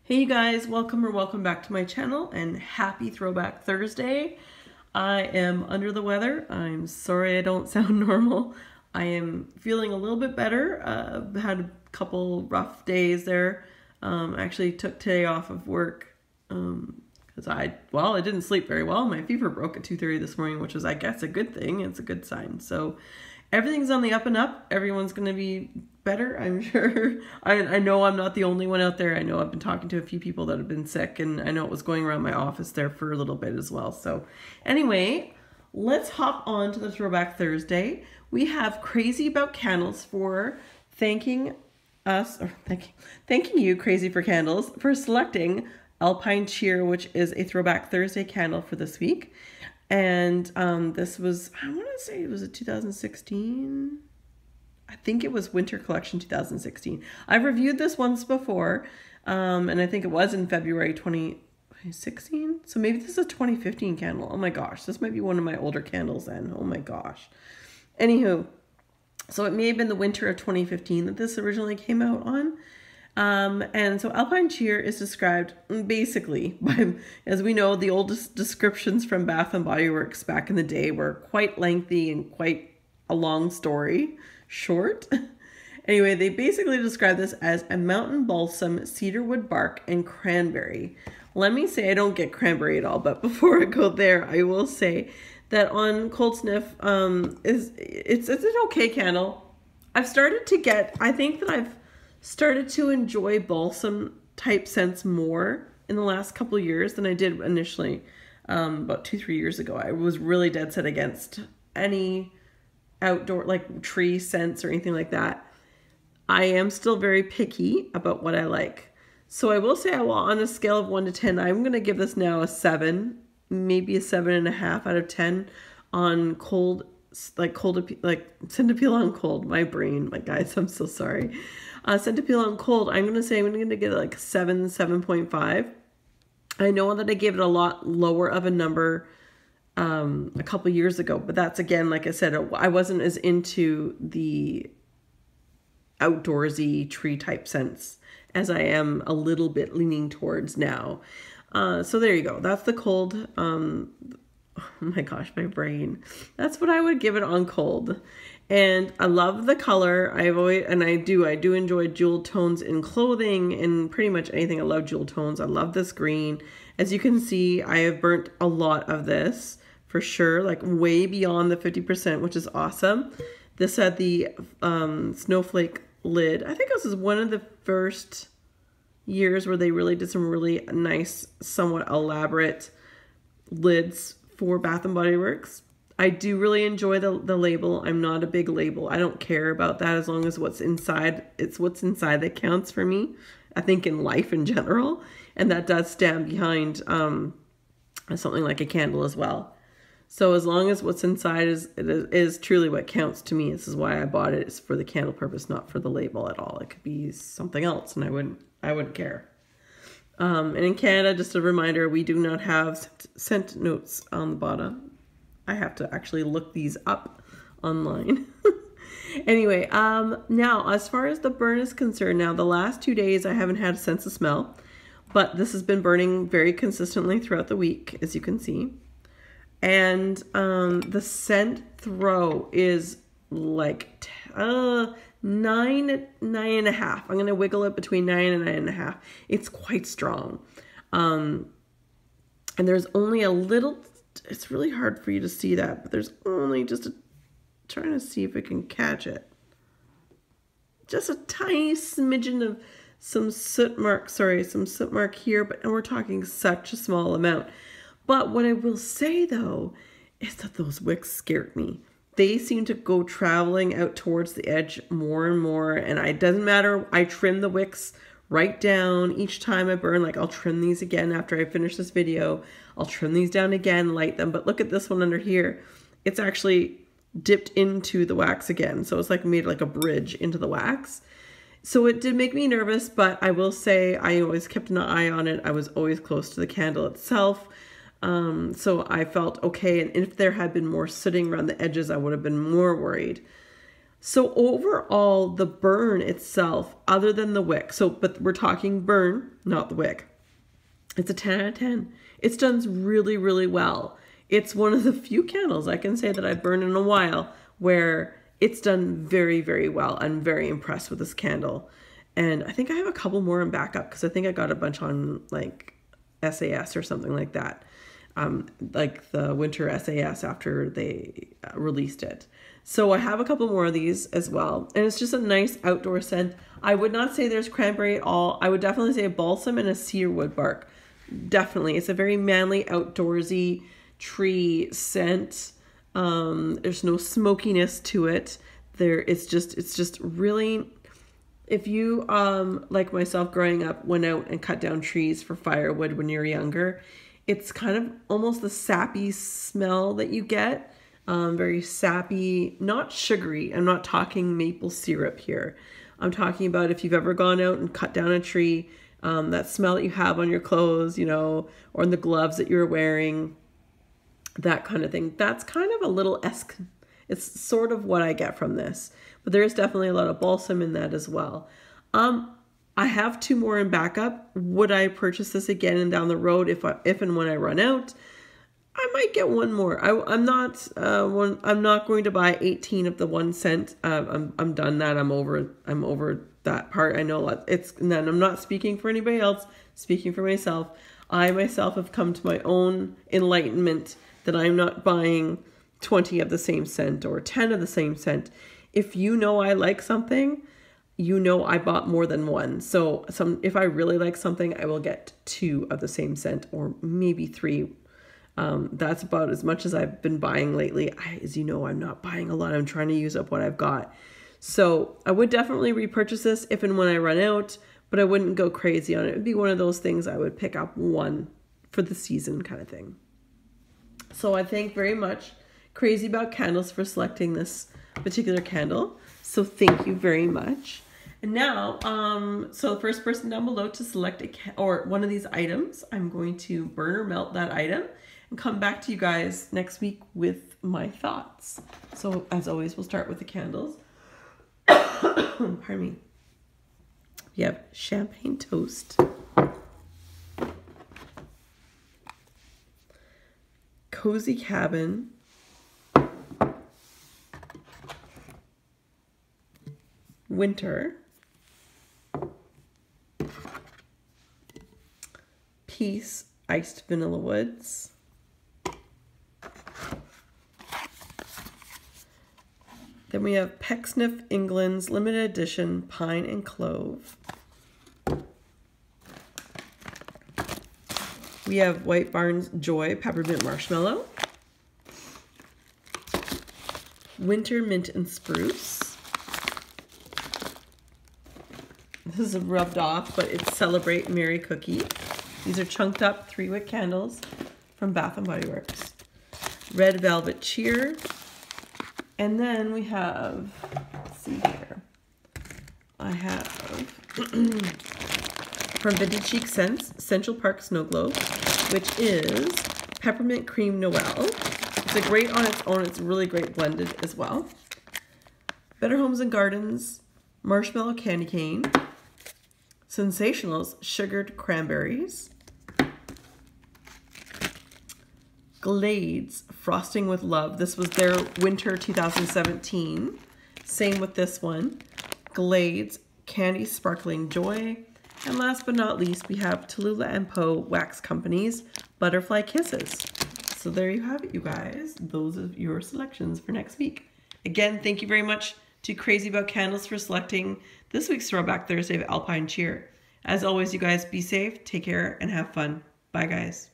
Hey you guys, welcome back to my channel and happy Throwback Thursday. I am under the weather. I'm sorry I don't sound normal. I am feeling a little bit better. Had a couple rough days there. Actually took today off of work because I didn't sleep very well. My fever broke at 2:30 this morning, which is, I guess, a good thing. It's a good sign. So everything's on the up and up. Everyone's going to be better, I'm sure. I know I'm not the only one out there. I know I've been talking to a few people that have been sick, and I know it was going around my office there for a little bit as well. So anyway, let's hop on to the Throwback Thursday. We have Crazy About Candles for thanking you, Crazy for Candles, for selecting Alpine Cheer, which is a Throwback Thursday candle for this week. And this was, I want to say it was a 2016. I think it was Winter Collection 2016. I've reviewed this once before, and I think it was in February 2016. So maybe this is a 2015 candle. Oh my gosh, this might be one of my older candles then. Oh my gosh. Anywho, so it may have been the winter of 2015 that this originally came out on. And so Alpine Cheer is described basically by, as we know, the oldest descriptions from Bath and Body Works back in the day were quite lengthy and quite a long story short. Anyway, they basically describe this as a mountain balsam, cedarwood bark, and cranberry. Let me say I don't get cranberry at all, but before I go there, I will say that on Cold Sniff, it's an okay candle. I think that I've started to enjoy balsam type scents more in the last couple of years than I did initially. About 2-3 years ago, I was really dead set against any outdoor like tree scents or anything like that. I am still very picky about what I like. So I will say, on a scale of 1 to 10, I'm going to give this now a 7, maybe a 7.5 out of 10 on cold, like Scent to Peel on Cold. My brain, my guys, I'm so sorry. Scent to Peel on Cold, I'm going to give it like 7, 7.5. I know that I gave it a lot lower of a number a couple years ago, but that's, again, like I said, I wasn't as into the outdoorsy tree type scents as I am a little bit leaning towards now. So there you go. That's the cold. Oh my gosh, my brain. That's what I would give it on cold. And I love the color. I do enjoy jewel tones in clothing and pretty much anything. I love jewel tones. I love this green. As you can see, I have burnt a lot of this for sure, like way beyond the 50%, which is awesome. This had the snowflake lid. I think this is one of the first years where they really did some really nice, somewhat elaborate lids for Bath and Body Works. I do really enjoy the label. I'm not a big label. I don't care about that as long as what's inside. It's what's inside that counts for me, I think, in life in general. And that does stand behind something like a candle as well. So as long as what's inside is truly what counts to me. This is why I bought it. It's for the candle purpose, not for the label at all. It could be something else, and I wouldn't care. And in Canada, just a reminder, we do not have scent notes on the bottom. I have to actually look these up online. Anyway, now as far as the burn is concerned, now the last 2 days I haven't had a sense of smell, but this has been burning very consistently throughout the week, as you can see. And the scent throw is like 9.5. I'm going to wiggle it between 9 and 9.5. It's quite strong. And there's only a little, it's really hard for you to see that, but there's only just trying to see if I can catch it. Just a tiny smidgen of some soot mark here, and we're talking such a small amount. But what I will say, though, is that those wicks scared me. They seem to go traveling out towards the edge more and more, and it doesn't matter. I trim the wicks right down each time I burn. Like, I'll trim these again after I finish this video. I'll trim these down again, light them. But look at this one under here. It's actually dipped into the wax again. So it's like made like a bridge into the wax. So it did make me nervous, but I will say I always kept an eye on it. I was always close to the candle itself. So I felt okay, and if there had been more sitting around the edges, I would have been more worried. So overall, the burn itself, other than the wick, but we're talking burn, not the wick. It's a 10 out of 10. It's done really, really well. It's one of the few candles I can say that I've burned in a while where it's done very, very well. I'm very impressed with this candle. And I think I have a couple more in backup because I think I got a bunch on like SAS or something like that. Like the winter SAS after they released it. So I have a couple more of these as well. And it's just a nice outdoor scent. I would not say there's cranberry at all. I would definitely say a balsam and a cedar wood bark. Definitely. It's a very manly, outdoorsy tree scent. There's no smokiness to it. It's just really, if you, like myself growing up, went out and cut down trees for firewood when you're younger, it's kind of almost the sappy smell that you get. Very sappy, not sugary. I'm not talking maple syrup here. I'm talking about if you've ever gone out and cut down a tree, that smell that you have on your clothes, you know, or in the gloves that you're wearing, that kind of thing. That's kind of a little it's sort of what I get from this, but there is definitely a lot of balsam in that as well. I have 2 more in backup. Would I purchase this again and down the road if and when I run out? I might get one more. I'm not going to buy 18 of the 1 cent. I'm done that. I'm over that part. I know and then I'm not speaking for anybody else, speaking for myself. I myself have come to my own enlightenment that I'm not buying 20 of the same scent or 10 of the same scent. If you know I like something, you know I bought more than 1. So if I really like something, I will get 2 of the same scent or maybe 3. That's about as much as I've been buying lately. As you know, I'm not buying a lot. I'm trying to use up what I've got. So I would definitely repurchase this if and when I run out, but I wouldn't go crazy on it. It would be one of those things I would pick up 1 for the season kind of thing. So I thank very much Crazy About Candles for selecting this particular candle. So thank you very much. And now, so the first person down below to select one of these items, I'm going to burn or melt that item and come back to you guys next week with my thoughts. So as always, we'll start with the candles. Pardon me. We have Champagne Toast, Cozy Cabin, Winter, Peace Iced Vanilla Woods, then we have Pecksniff England's limited edition Pine and Clove. We have White Barn's Joy Peppermint Marshmallow, Winter Mint and Spruce. This is a rubbed off, but it's Celebrate Merry Cookie. These are chunked up 3-wick candles from Bath & Body Works. Red Velvet Cheer. And then we have, let's see here. I have from Vintage Chic Scents, Central Park Snow Globe, which is Peppermint Cream Noel. It's a great on its own. It's really great blended as well. Better Homes and Gardens, Marshmallow Candy Cane. Sensationals, Sugared Cranberries. Glades, Frosting with Love. This was their winter 2017. Same with this one. Glades, Candy Sparkling Joy. And last but not least, we have Tallulah and Poe Wax Company's Butterfly Kisses. So there you have it, you guys. Those are your selections for next week. Again, thank you very much to Crazy About Candles for selecting this week's Throwback Thursday of Alpine Cheer. As always, you guys, be safe, take care, and have fun. Bye, guys.